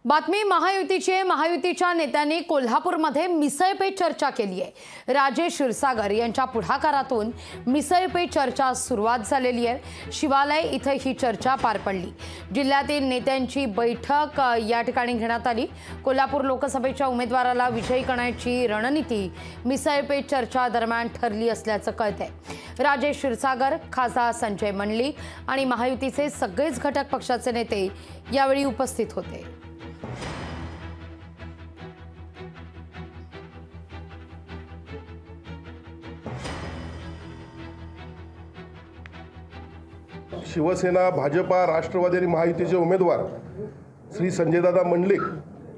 बातमी महायुतीची आहे। महायुतीच्या नेत्यांनी कोल्हापूरमध्ये मिसळ पे चर्चा केली आहे। राजेश क्षीरसागर यांच्या पुढाकारातून मिसळ पे चर्चा सुरुवात झालेली आहे। शिवालय इथे ही चर्चा पार पडली। जिल्ह्यातील नेत्यांची बैठक या ठिकाणी घेण्यात आली। कोल्हापूर लोकसभेच्या उमेदवाराला विजयी करण्याची रणनीती मिसळ पे चर्चा दरम्यान ठरली असल्याचं कळतंय। राजेश क्षीरसागर, खासदार संजय मंडलिक आणि महायुतीचे सगळेच घटक पक्षाचे नेते यावेळी उपस्थित होते। शिवसेना, भाजपा, राष्ट्रवादी आणि महायुतीचे उमेदवार श्री संजयदादा मंडलिक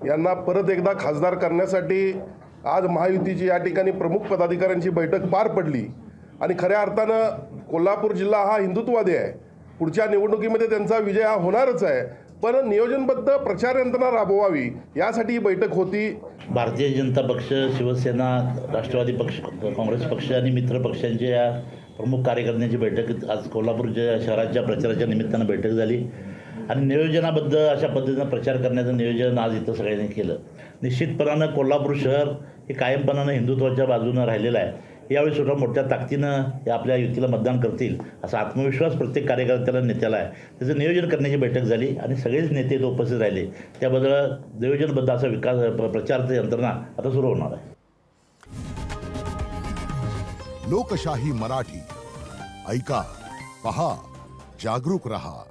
यांना परत एकदा खासदार करण्यासाठी आज महायुतीची या ठिकाणी प्रमुख पदाधिकाऱ्यांची बैठक पार पडली आणि खऱ्या अर्थानं कोल्हापूर जिल्हा हा हिंदुत्ववादी आहे। पुढच्या निवडणुकीमध्ये त्यांचा विजय हा होणारच आहे, पण नियोजनबद्ध प्रचार यंत्रणा राबवावी यासाठी ही बैठक होती। भारतीय जनता पक्ष, शिवसेना, राष्ट्रवादी पक्ष, काँग्रेस पक्ष आणि मित्र पक्षांच्या प्रमुख कार्यकर्त्यांची बैठक आज कोल्हापूर शहराच्या प्रचाराच्या निमित्तानं बैठक झाली आणि नियोजनाबद्ध अशा पद्धतीनं प्रचार करण्याचं नियोजन आज इथं सगळ्यांनी केलं। निश्चितपणानं कोल्हापूर शहर हे कायमपणानं हिंदुत्वाच्या बाजूनं राहिलेलं आहे। यावेळी सुद्धा मोठ्या ताकदीनं आपल्या युतीला मतदान करतील असा आत्मविश्वास प्रत्येक कार्यकर्त्याला, नेत्याला आहे। त्याचं नियोजन करण्याची बैठक झाली आणि सगळेच नेते इथं उपस्थित राहिले। त्याबद्दल नियोजनबद्ध असा प्रचार यंत्रणा आता सुरू होणार आहे। लोकशाही मराठी ऐका, पहा, जागरूक रहा।